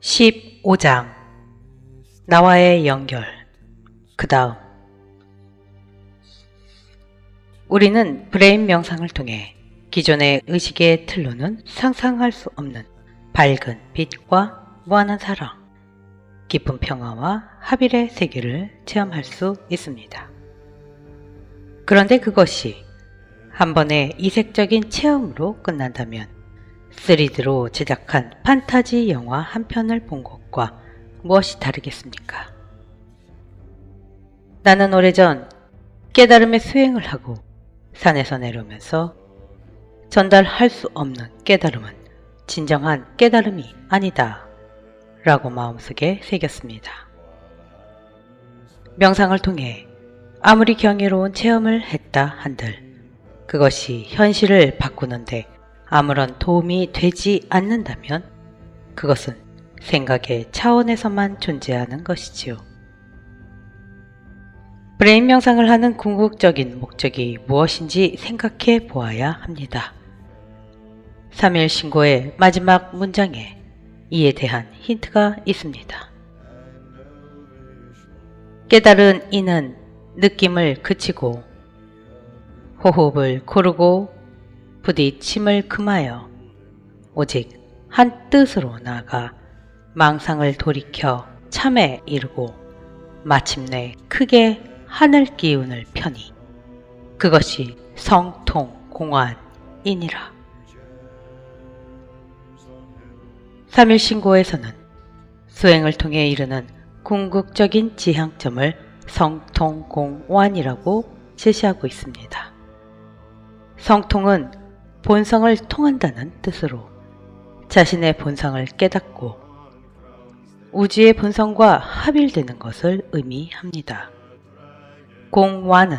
15장 나와의 연결. 그 다음 우리는 브레인 명상을 통해 기존의 의식의 틀로는 상상할 수 없는 밝은 빛과 무한한 사랑, 깊은 평화와 합일의 세계를 체험할 수 있습니다. 그런데 그것이 한 번의 이색적인 체험으로 끝난다면 3D로 제작한 판타지 영화 한 편을 본 것과 무엇이 다르겠습니까? 나는 오래전 깨달음의 수행을 하고 산에서 내려오면서 전달할 수 없는 깨달음은 진정한 깨달음이 아니다 라고 마음속에 새겼습니다. 명상을 통해 아무리 경이로운 체험을 했다 한들 그것이 현실을 바꾸는데 아무런 도움이 되지 않는다면 그것은 생각의 차원에서만 존재하는 것이지요. 브레인 명상을 하는 궁극적인 목적이 무엇인지 생각해 보아야 합니다. 3일 신고의 마지막 문장에 이에 대한 힌트가 있습니다. 깨달은 이는 느낌을 그치고 호흡을 고르고 부딪힘을 금하여 오직 한 뜻으로 나아가 망상을 돌이켜 참에 이르고 마침내 크게 하늘 기운을 펴니 그것이 성통공안이니라. 3일 신고에서는 수행을 통해 이르는 궁극적인 지향점을 성통공안이라고 제시하고 있습니다. 성통은 본성을 통한다는 뜻으로 자신의 본성을 깨닫고 우주의 본성과 합일되는 것을 의미합니다. 공완은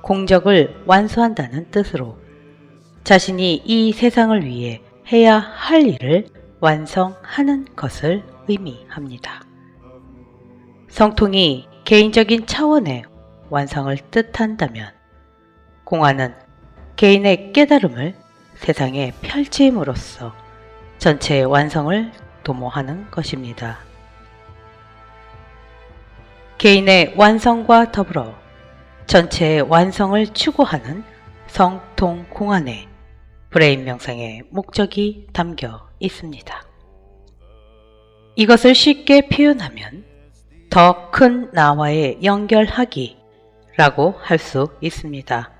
공적을 완수한다는 뜻으로 자신이 이 세상을 위해 해야 할 일을 완성하는 것을 의미합니다. 성통이 개인적인 차원의 완성을 뜻한다면 공안은 개인의 깨달음을 세상에 펼침으로써 전체의 완성을 도모하는 것입니다. 개인의 완성과 더불어 전체의 완성을 추구하는 성통공안에 브레인 명상의 목적이 담겨 있습니다. 이것을 쉽게 표현하면 더 큰 나와의 연결하기 라고 할 수 있습니다.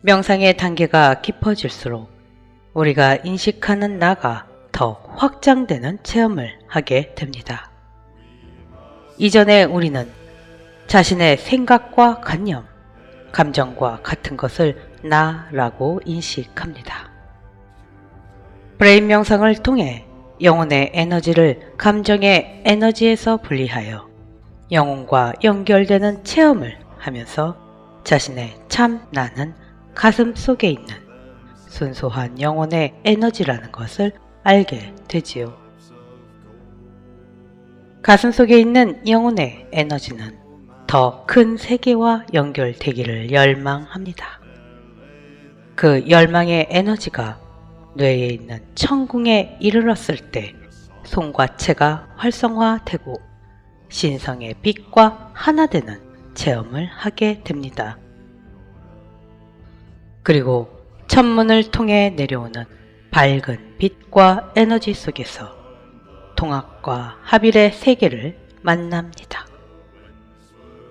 명상의 단계가 깊어질수록 우리가 인식하는 나가 더 확장되는 체험을 하게 됩니다. 이전에 우리는 자신의 생각과 관념, 감정과 같은 것을 나라고 인식합니다. 브레인 명상을 통해 영혼의 에너지를 감정의 에너지에서 분리하여 영혼과 연결되는 체험을 하면서 자신의 참 나는 가슴 속에 있는 순수한 영혼의 에너지라는 것을 알게 되지요. 가슴 속에 있는 영혼의 에너지는 더 큰 세계와 연결되기를 열망합니다. 그 열망의 에너지가 뇌에 있는 천궁에 이르렀을 때 송과체가 활성화되고 신성의 빛과 하나 되는 체험을 하게 됩니다. 그리고 천문을 통해 내려오는 밝은 빛과 에너지 속에서 통합과 합일의 세계를 만납니다.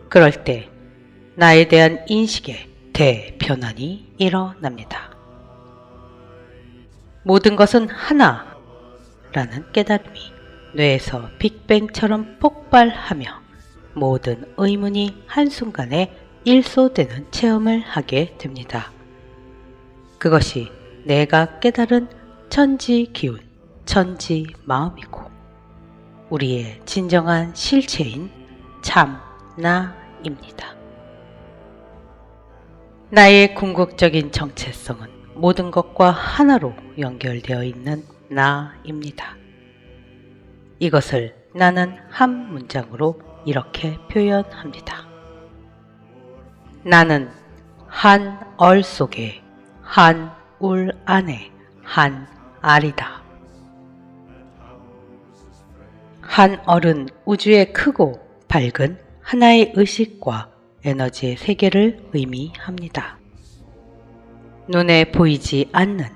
그럴 때 나에 대한 인식의 대변환이 일어납니다. 모든 것은 하나라는 깨달음이 뇌에서 빅뱅처럼 폭발하며 모든 의문이 한순간에 일소되는 체험을 하게 됩니다. 그것이 내가 깨달은 천지 기운, 천지 마음이고 우리의 진정한 실체인 참 나입니다. 나의 궁극적인 정체성은 모든 것과 하나로 연결되어 있는 나입니다. 이것을 나는 한 문장으로 이렇게 표현합니다. 나는 한 얼 속에 한 울 안에 한 알이다. 한 얼은 우주의 크고 밝은 하나의 의식과 에너지의 세계를 의미합니다. 눈에 보이지 않는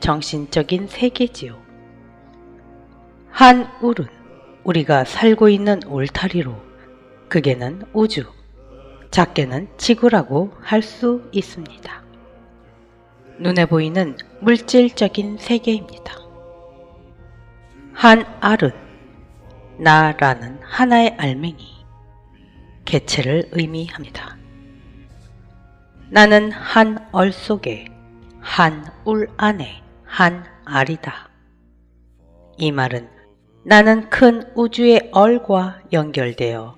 정신적인 세계지요. 한 울은 우리가 살고 있는 울타리로 크게는 우주, 작게는 지구라고 할 수 있습니다. 눈에 보이는 물질적인 세계입니다. 한 알은 나라는 하나의 알맹이, 개체를 의미합니다. 나는 한 얼 속에, 한 울 안에 한 알이다. 이 말은 나는 큰 우주의 얼과 연결되어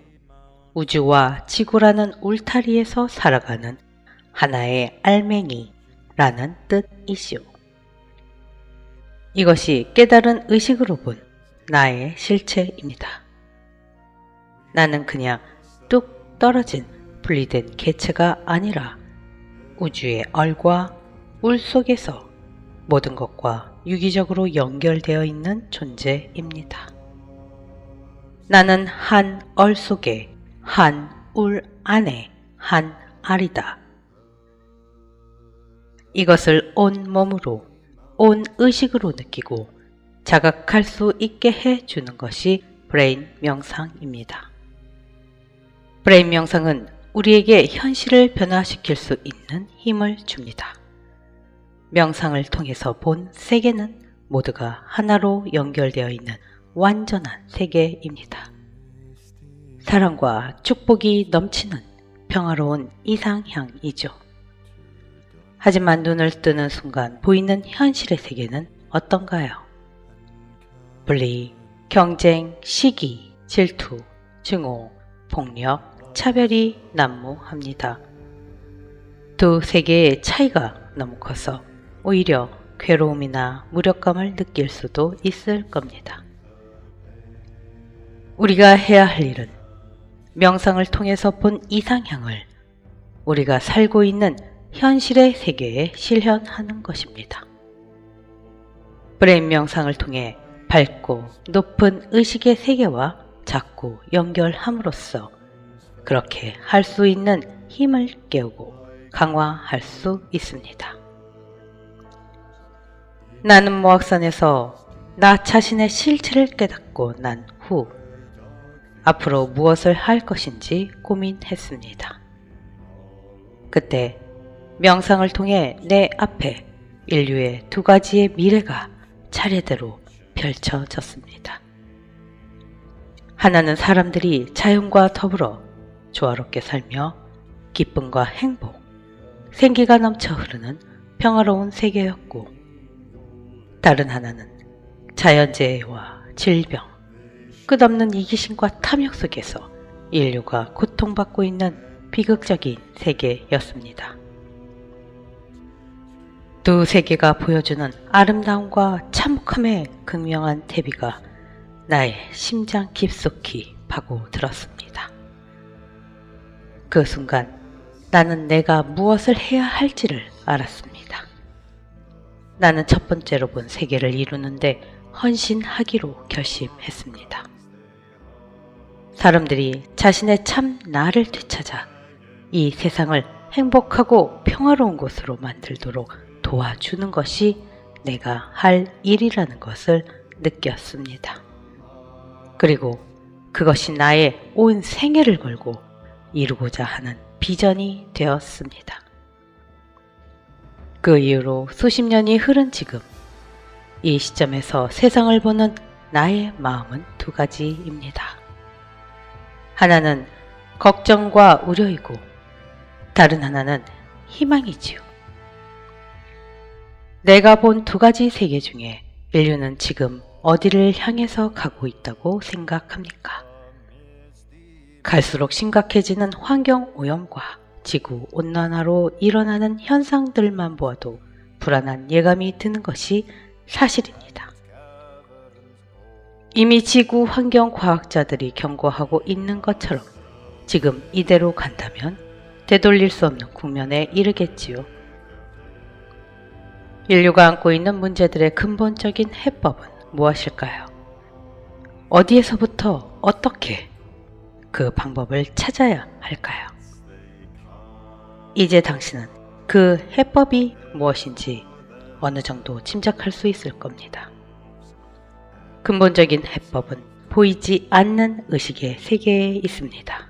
우주와 지구라는 울타리에서 살아가는 하나의 알맹이라는 뜻이시오. 이것이 깨달은 의식으로 본 나의 실체입니다. 나는 그냥 뚝 떨어진 분리된 개체가 아니라 우주의 얼과 울 속에서 모든 것과 유기적으로 연결되어 있는 존재입니다. 나는 한 얼 속에, 한 울 안에 한 알이다. 이것을 온 몸으로, 온 의식으로 느끼고 자각할 수 있게 해주는 것이 브레인 명상입니다. 브레인 명상은 우리에게 현실을 변화시킬 수 있는 힘을 줍니다. 명상을 통해서 본 세계는 모두가 하나로 연결되어 있는 완전한 세계입니다. 사랑과 축복이 넘치는 평화로운 이상향이죠. 하지만 눈을 뜨는 순간 보이는 현실의 세계는 어떤가요? 분리, 경쟁, 시기, 질투, 증오, 폭력, 차별이 난무합니다. 두 세계의 차이가 너무 커서 오히려 괴로움이나 무력감을 느낄 수도 있을 겁니다. 우리가 해야 할 일은 명상을 통해서 본 이상향을 우리가 살고 있는 현실의 세계에 실현하는 것입니다. 브레인 명상을 통해 밝고 높은 의식의 세계와 자꾸 연결함으로써 그렇게 할 수 있는 힘을 깨우고 강화할 수 있습니다. 나는 모악산에서 나 자신의 실체를 깨닫고 난 후 앞으로 무엇을 할 것인지 고민했습니다. 그때 명상을 통해 내 앞에 인류의 두 가지의 미래가 차례대로 펼쳐졌습니다. 하나는 사람들이 자연과 더불어 조화롭게 살며 기쁨과 행복, 생기가 넘쳐 흐르는 평화로운 세계였고, 다른 하나는 자연재해와 질병, 끝없는 이기심과 탐욕 속에서 인류가 고통받고 있는 비극적인 세계였습니다. 두 세계가 보여주는 아름다움과 참혹함의 극명한 대비가 나의 심장 깊숙이 파고들었습니다. 그 순간 나는 내가 무엇을 해야 할지를 알았습니다. 나는 첫 번째로 본 세계를 이루는데 헌신하기로 결심했습니다. 사람들이 자신의 참 나를 되찾아 이 세상을 행복하고 평화로운 곳으로 만들도록 도와주는 것이 내가 할 일이라는 것을 느꼈습니다. 그리고 그것이 나의 온 생애를 걸고 이루고자 하는 비전이 되었습니다. 그 이후로 수십 년이 흐른 지금, 이 시점에서 세상을 보는 나의 마음은 두 가지입니다. 하나는 걱정과 우려이고 다른 하나는 희망이지요. 내가 본 두 가지 세계 중에 인류는 지금 어디를 향해서 가고 있다고 생각합니까? 갈수록 심각해지는 환경오염과 지구온난화로 일어나는 현상들만 보아도 불안한 예감이 드는 것이 사실입니다. 이미 지구 환경과학자들이 경고하고 있는 것처럼 지금 이대로 간다면 되돌릴 수 없는 국면에 이르겠지요. 인류가 안고 있는 문제들의 근본적인 해법은 무엇일까요? 어디에서부터 어떻게 그 방법을 찾아야 할까요? 이제 당신은 그 해법이 무엇인지 어느 정도 짐작할 수 있을 겁니다. 근본적인 해법은 보이지 않는 의식의 세계에 있습니다.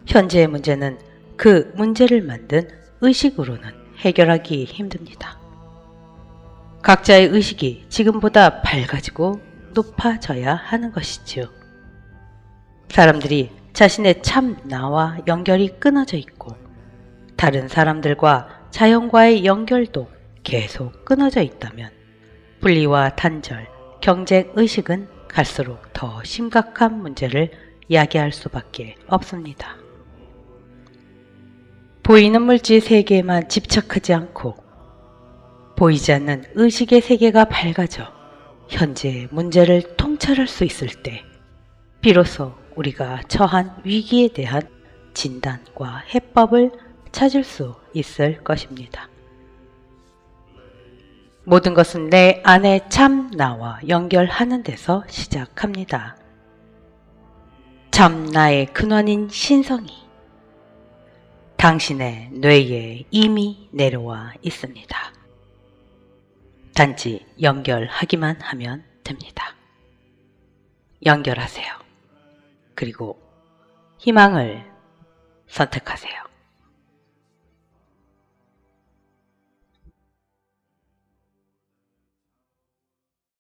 현재의 문제는 그 문제를 만든 의식으로는 해결하기 힘듭니다. 각자의 의식이 지금보다 밝아지고 높아져야 하는 것이지요. 사람들이 자신의 참 나와 연결이 끊어져 있고 다른 사람들과 자연과의 연결도 계속 끊어져 있다면 분리와 단절, 경쟁의식은 갈수록 더 심각한 문제를 야기할 수밖에 없습니다. 보이는 물질 세계에만 집착하지 않고 보이지 않는 의식의 세계가 밝아져 현재의 문제를 통찰할 수 있을 때 비로소 우리가 처한 위기에 대한 진단과 해법을 찾을 수 있을 것입니다. 모든 것은 내 안의 참 나와 연결하는 데서 시작합니다. 참 나의 근원인 신성이 당신의 뇌에 이미 내려와 있습니다. 단지 연결하기만 하면 됩니다. 연결하세요. 그리고 희망을 선택하세요.